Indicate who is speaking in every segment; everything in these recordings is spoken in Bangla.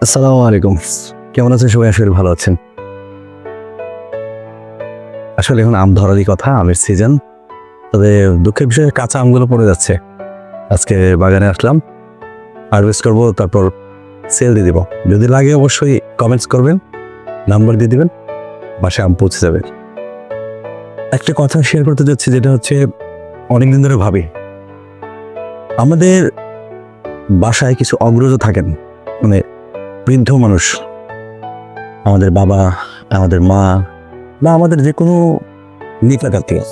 Speaker 1: আসসালামু আলাইকুম। কেমন আছেন সবাই? আশা করি ভালো আছেন। আসলে এখন আম ধরারই কথা, আমের সিজন। তবে দুঃখের বিষয় কাঁচা আমগুলো পড়ে যাচ্ছে। আজকে বাগানে আসলাম, হারভেস্ট করব, তারপর সেল দিয়ে দিব। যদি লাগে অবশ্যই কমেন্টস করবেন, নাম্বার দিয়ে দিবেন, বাসায় আম পৌঁছে যাবে। একটা কথা শেয়ার করতে যাচ্ছি, যেটা হচ্ছে অনেকদিন ধরে ভাবি, আমাদের বাসায় কিছু অগ্রজ থাকেন, মানে বৃদ্ধ মানুষ, আমাদের বাবা, আমাদের মা বা আমাদের যে কোনো নিকটাত্মীয়।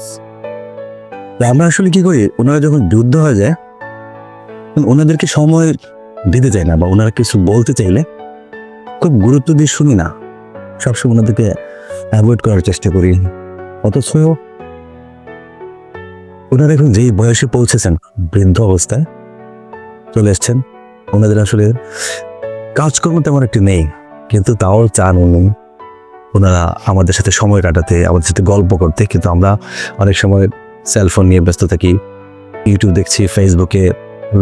Speaker 1: আমরা আসলে কি করি, ওনারা যখন যুদ্ধ হয়ে যায় ওনাদেরকে সময় দিতে চাই না, বা ওনারা কিছু বলতে চাইলে খুব গুরুত্ব দিয়ে শুনি না, সবসময় ওনাদেরকে অ্যাভয়েড করার চেষ্টা করি। অথচ ওনারা এখন যেই বয়সে পৌঁছেছেন, বৃদ্ধ অবস্থায় চলে এসছেন, ওনাদের আসলে কাজকর্ম তেমন একটি নেই, কিন্তু তাও চান ওনারা আমাদের সাথে সময় কাটাতে, আমাদের সাথে গল্প করতে। কিন্তু আমরা অনেক সময় সেলফোন নিয়ে ব্যস্ত থাকি, ইউটিউব দেখছি, ফেসবুকে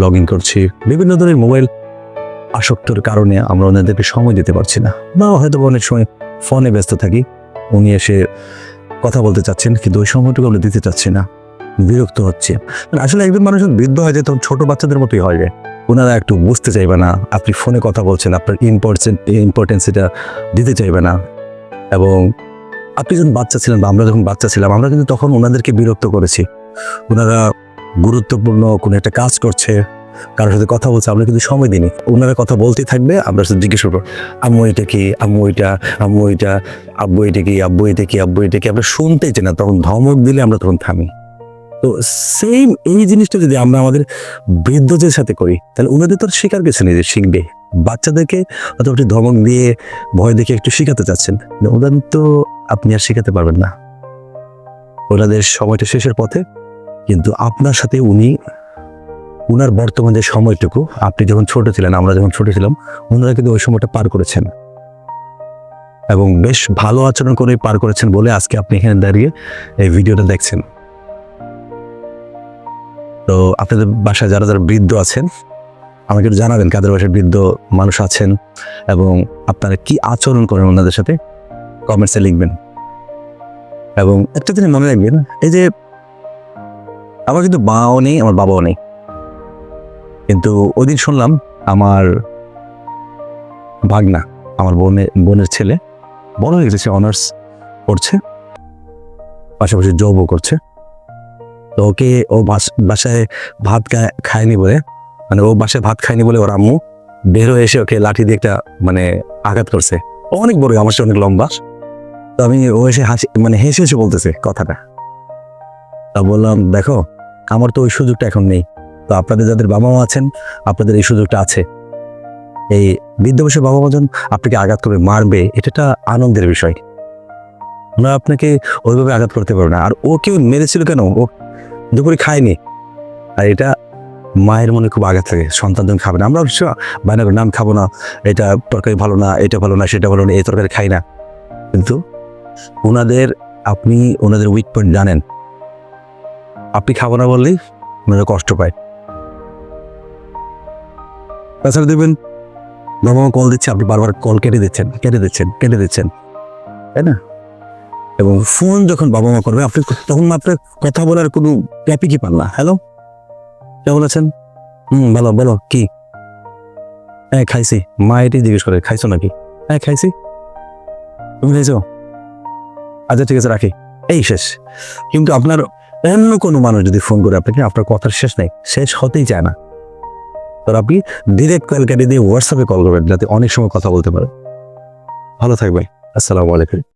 Speaker 1: লগ ইন করছি, বিভিন্ন ধরনের মোবাইল আসক্তর কারণে আমরা ওনাদেরকে সময় দিতে পারছি না, বা হয়তো অনেক সময় ফোনে ব্যস্ত থাকি। উনি এসে কথা বলতে চাচ্ছেন, কিন্তু ওই সময়টুকু আমরা দিতে চাচ্ছি না, বিরক্ত হচ্ছে। আসলে একজন মানুষ বৃদ্ধ হয়ে যায় তখন ছোট বাচ্চাদের মতোই হয় যায়। ওনারা একটু বুঝতে চাইবে না, আপনি ফোনে কথা বলছেন, আপনার ইম্পর্টেন্স এটা দিতে চাইবে না। এবং আপনি যখন বাচ্চা ছিলেন, বা আমরা যখন বাচ্চা ছিলাম, আমরা কিন্তু তখন ওনাদেরকে বিরক্ত করেছি। ওনারা গুরুত্বপূর্ণ কোনো একটা কাজ করছে, কারোর সাথে কথা বলছে, আমরা কিন্তু সময় দিইনি। ওনারা কথা বলতেই থাকবে, আমরা শুধু জিজ্ঞেস করবো, আম্মু এটা কি, আম্মু এটা, আম্মু এটা, আব্বু এটা কি, আব্বু এটা কি, আব্বু এটা কি। আমরা শুনতেই চাই না, তখন ধমক দিলে আমরা তখন থামি। তো সেম এই জিনিসটা যদি আমরা আমাদের বৃদ্ধদের সাথে করি, তাহলে ওনাদের তো শেখার কিছু নেই যে শিখবে। বাচ্চাদেরকে অথবা আপনি ধমক দিয়ে, ভয় দেখে একটু শেখাতে চাচ্ছেন, ওদের তো আপনি আর শেখাতে পারবেন না। ওনাদের সময়টা শেষের পথে, কিন্তু আপনার সাথে উনার বর্তমানে সময়টুকু, আপনি যখন ছোট ছিলেন, আমরা যখন ছোট ছিলাম, ওনারা কিন্তু ওই সময়টা পার করেছেন, এবং বেশ ভালো আচরণ করে পার করেছেন বলে আজকে আপনি এখানে দাঁড়িয়ে এই ভিডিওটা দেখছেন। তো আপনাদের বাসায় যারা যারা বৃদ্ধ আছেন, আমাকে একটু জানাবেন কাদের বাসায় বৃদ্ধ মানুষ আছেন, এবং আপনারা কি আচরণ করেন ওনাদের সাথে, কমেন্টসে লিখবেন। এবং একটা জিনিস মনে রাখবেন, এই যে আমার কিন্তু মাও নেই, আমার বাবাও নেই, কিন্তু ওই দিন শুনলাম আমার ভাগনা, আমার বোনের ছেলে বড় হয়ে গেছে, অনার্স করছে, পাশাপাশি জবও করছে। তো ওকে ও বাসায় ভাত খায়নি বলে, মানে ও বাসায় ভাত খায়নি বলে ওর আম্মু বের হয়ে এসে ওকে লাঠি দিয়ে একটা আঘাত করছে। ও অনেক বড়, আমার সাথে অনেক লম্বা। তো ও এসে হেসে হেসে বলতেছে কথাটা। তা বললাম, দেখো আমার তো ওই সুযোগটা এখন নেই, তো আপনাদের যাদের বাবা মা আছেন, আপনাদের এই সুযোগটা আছে। এই বৃদ্ধ বয়সে বাবা মা যখন আপনাকে আঘাত করবে, মারবে, এটা একটা আনন্দের বিষয়। ওরা আপনাকে ওইভাবে আঘাত করতে পারবে না। আর ও কেউ মেরেছিল কেন, ও দুপুরে খায়নি, আর এটা মায়ের মনে খুব আঘাত থাকে, সন্তান যখন খাবে না। আমরা অবশ্য বায়না করি, নাম খাবো না, এটা তরকারি ভালো না, এটা ভালো না, সেটা ভালো না, এই তরকারি খাই না। কিন্তু আপনি ওনাদের উইক পয়েন্ট জানেন, আপনি খাবো না বললেই ওনারা কষ্ট পায়। তাছাড়া দেখবেন বাবা মা কল দিচ্ছে, আপনি বারবার কল কেটে দিচ্ছেন, তাই না? এবং ফোন যখন বাবা মা করবে, আপনি তখন আপনার কথা বলার কোনো টপিকই পান না। হ্যালো, কেমন আছেন? ভালো, বলো কি? হ্যাঁ খাইছি। মা এটাই জিজ্ঞেস করে, খাইছো নাকি? হ্যাঁ খাইছি। তুমি খাইছো? আচ্ছা ঠিক আছে, রাখি, এই শেষ। কিন্তু আপনার অন্য কোনো মানুষ যদি ফোন করে আপনাকে, আপনার কথার শেষ নাই, শেষ হতেই চায় না। তো আপনি ডিরেক্ট কল কেটে দিয়ে হোয়াটসঅ্যাপে কল করবেন, যাতে অনেক সময় কথা বলতে পারেন। ভালো থাকবেন। আসসালামু আলাইকুম।